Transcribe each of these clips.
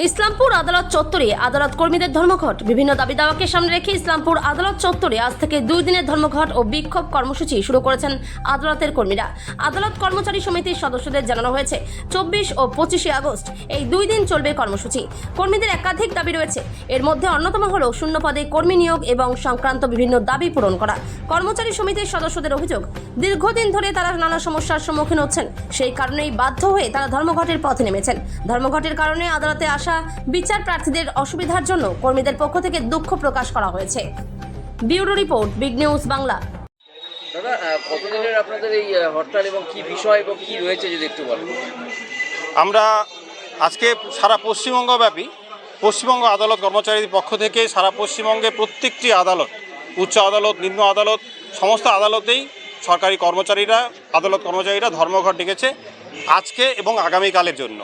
ইসলামপুর আদালত চত্বরে আদালত কর্মীদের ধর্মঘট। বিভিন্ন দাবি দাওয়াকে সামনে রেখে ইসলামপুর আদালত চত্বরে আজ থেকে 2 দিনের ধর্মঘট ও বিক্ষোভ কর্মসূচি শুরু করেছেন আদালতের কর্মীরা। আদালত কর্মচারী সমিতির সদস্যদের জানানো হয়েছে 24 ও 25 আগস্ট এই 2 দিন চলবে কর্মসূচি। কর্মীদের একাধিক দাবি রয়েছে, এর মধ্যে অন্যতম হল শূন্য পদে কর্মী নিয়োগ এবং সংক্রান্ত বিভিন্ন দাবি পূরণ করা। কর্মচারী সমিতির সদস্যদের অভিযোগ, দীর্ঘদিন ধরে তারা নানা সমস্যার সম্মুখীন হচ্ছেন, সেই কারণেই বাধ্য হয়ে তারা ধর্মঘটের পথে নেমেছেন। ধর্মঘটের কারণে আদালতে আসা বিচার প্রার্থীদের অসুবিধার জন্য কর্মীদের পক্ষ থেকে দুঃখ প্রকাশ করা হয়েছে। Bureau report, big news Bangla. দাদা, কতদিনের আপনাদের এই হরতাল এবং কি বিষয় এবং কি রয়েছে যদি একটু বলেন। আমরা আজকে সারা পশ্চিমবঙ্গব্যাপী পশ্চিমবঙ্গ আদালত কর্মচারীদের পক্ষ থেকে সারা পশ্চিমবঙ্গে প্রত্যেকটি আদালত, উচ্চ আদালত, নিম্ন আদালত, সমস্ত আদালতেই সরকারি কর্মচারীরা, আদালত কর্মচারীরা ধর্মঘট ডেকেছে আজকে এবং আগামীকালের জন্য।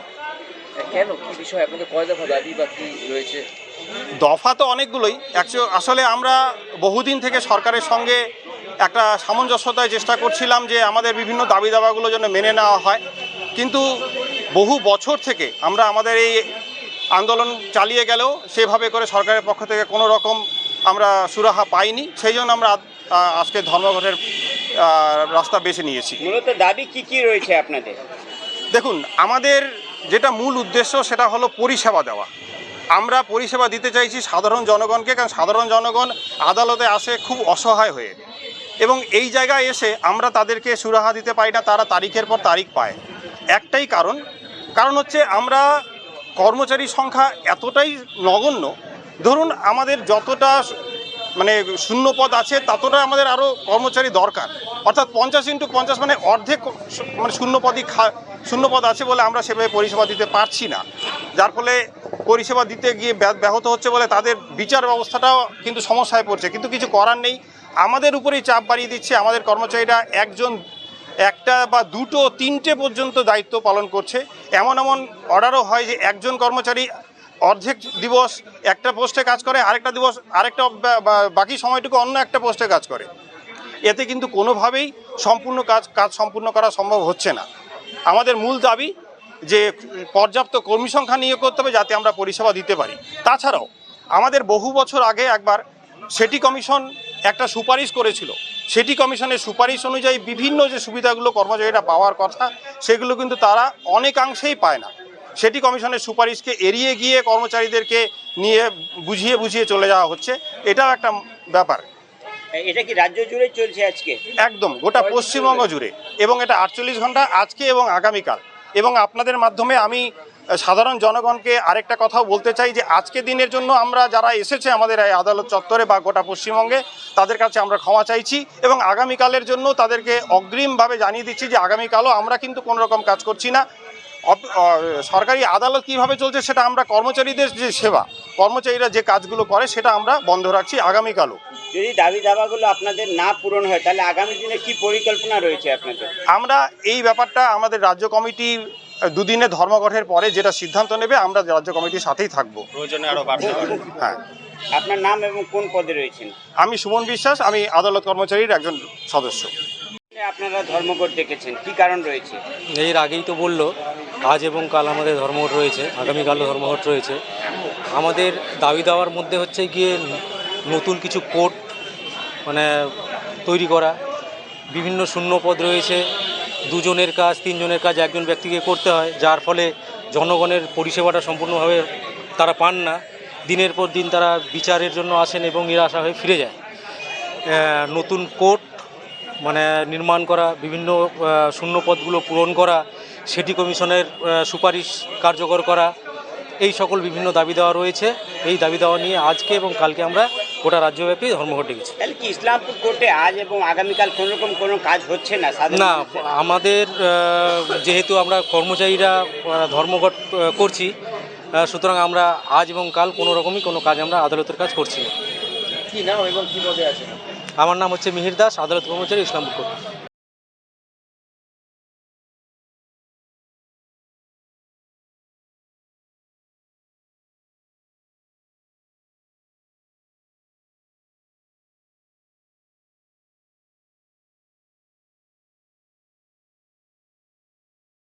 কেন, কি বিষয়, আপনাদের কয় দফা দাবি বা কি রয়েছে? দফা তো অনেকগুলোই। আসলে আমরা বহুদিন থেকে সরকারের সঙ্গে একটা সামঞ্জস্যতায় চেষ্টা করছিলাম যে আমাদের বিভিন্ন দাবি দাবাগুলো যেন মেনে নেওয়া হয়, কিন্তু বহু বছর থেকে আমরা আমাদের এই আন্দোলন চালিয়ে গেলেও সেভাবে করে সরকারের পক্ষ থেকে কোনো রকম আমরা সুরাহা পাইনি। সেই জন্য আমরা আজকে ধর্মঘটের রাস্তা বেছে নিয়েছি। মূলত দাবি কি কি রয়েছে আপনাদের? দেখুন, আমাদের যেটা মূল উদ্দেশ্য সেটা হলো পরিষেবা দেওয়া। আমরা পরিষেবা দিতে চাইছি সাধারণ জনগণকে, কারণ সাধারণ জনগণ আদালতে আসে খুব অসহায় হয়ে, এবং এই জায়গায় এসে আমরা তাদেরকে সুরাহা দিতে পারি না। তারা তারিখের পর তারিখ পায়। একটাই কারণ হচ্ছে আমরা কর্মচারী সংখ্যা এতটাই নগণ্য। ধরুন, আমাদের যতটা শূন্য পদ আছে ততটা আমাদের আরও কর্মচারী দরকার, অর্থাৎ 50x50 অর্ধেক শূন্য পদ আছে বলে আমরা সেভাবে পরিষেবা দিতে পারছি না। যার ফলে পরিষেবা দিতে গিয়ে ব্যাহত হচ্ছে বলে তাদের বিচার ব্যবস্থাটাও কিন্তু সমস্যায় পড়ছে। কিন্তু কিছু করার নেই, আমাদের উপরেই চাপ বাড়িয়ে দিচ্ছে। আমাদের কর্মচারীরা একটা বা দুটো তিনটে পর্যন্ত দায়িত্ব পালন করছে। এমন অর্ডারও হয় যে একজন কর্মচারী অর্ধেক দিবস একটা পোস্টে কাজ করে, আরেকটা বাকি সময়টুকু অন্য একটা পোস্টে কাজ করে। এতে কিন্তু কোনোভাবেই কাজ সম্পূর্ণ করা সম্ভব হচ্ছে না। আমাদের মূল দাবি যে পর্যাপ্ত কর্মী সংখ্যা নিয়োগ করতে হবে যাতে আমরা পরিষেবা দিতে পারি। তাছাড়াও আমাদের বহু বছর আগে একবার সিটি কমিশন একটা সুপারিশ করেছিল। সিটি কমিশনের সুপারিশ অনুযায়ী বিভিন্ন যে সুবিধাগুলো কর্মচারীরা পাওয়ার কথা সেগুলো কিন্তু তারা অনেকাংশেই পায় না। সিটি কমিশনের সুপারিশকে এড়িয়ে গিয়ে কর্মচারীদেরকে নিয়ে বুঝিয়ে চলে যাওয়া হচ্ছে। এটাও একটা ব্যাপার। এটা কি রাজ্য জুড়ে চলছে আজকে? একদম গোটা পশ্চিমবঙ্গ জুড়ে, এবং এটা 48 ঘন্টা আজকে এবং আগামীকাল। এবং আপনাদের মাধ্যমে আমি সাধারণ জনগণকে আরেকটা কথাও বলতে চাই যে আজকে দিনের জন্য আমরা যারা এসেছে আমাদের এই আদালত চত্বরে বা গোটা পশ্চিমবঙ্গে, তাদের কাছে আমরা ক্ষমা চাইছি, এবং আগামীকালের জন্য তাদেরকে অগ্রিমভাবে জানিয়ে দিচ্ছি যে আগামীকালও আমরা কিন্তু কোনো রকম কাজ করছি না। সরকারি আদালত কীভাবে চলছে সেটা আমরা, কর্মচারীদের যে সেবা, কর্মচারীরা যে কাজগুলো করে সেটা আমরা বন্ধ রাখছি আগামীকালও। যদি দাবি দাবাগুলো আপনাদের না পূরণ হয় তাহলে আগামী দিনে কি পরিকল্পনা রয়েছে আপনাদের? আমরা এই ব্যাপারটা আমাদের রাজ্য কমিটির 2 দিনের ধর্মঘটের পরে যেটা সিদ্ধান্ত নেবে আমরা রাজ্য কমিটির সাথেই থাকবো। প্রয়োজনে আরও বাড়তে পারে। হ্যাঁ। আপনার নাম এবং কোন পদে রয়েছেন? আমি সুমন বিশ্বাস, আমি আদালত কর্মচারীর একজন সদস্য। আপনারা ধর্মঘট ডেকেছেন, কি কারণ রয়েছে? এর আগেই তো বললো, আজ এবং কাল আমাদের ধর্মঘট রয়েছে, আগামীকালও ধর্মঘট রয়েছে। আমাদের দাবি দেওয়ার মধ্যে হচ্ছে গিয়ে নতুন কিছু কোড তৈরি করা, বিভিন্ন শূন্য পদ রয়েছে, 2 জনের কাজ 3 জনের কাজ একজন ব্যক্তিকে করতে হয়, যার ফলে জনগণের পরিষেবাটা সম্পূর্ণভাবে তারা পান না। দিনের পর দিন তারা বিচারের জন্য আসেন এবং নিরাশা হয়ে ফিরে যায়। নতুন কোড নির্মাণ করা, বিভিন্ন শূন্য পদগুলো পূরণ করা, সিটি কমিশনের সুপারিশ কার্যকর করা, এই সকল বিভিন্ন দাবি দেওয়া রয়েছে। এই দাবি দেওয়া নিয়ে আজকে এবং কালকে আমরা গোটা রাজ্যব্যাপী ধর্মঘট ডেকেছি। তাহলে কি ইসলামপুর কোর্টে আজ এবং আগামীকাল কোনো কাজ হচ্ছে না? না, আমাদের যেহেতু আমরা কর্মচারীরা ধর্মঘট করছি, সুতরাং আমরা আজ এবং কাল কোনো রকমই কোনো কাজ আমরা আদালতের কাজ করছি না। কি নাম এবং কি পদে আছেন? আমার নাম হচ্ছে মিহির দাস, আদালত কর্মচারী, ইসলামপুর কোর্ট।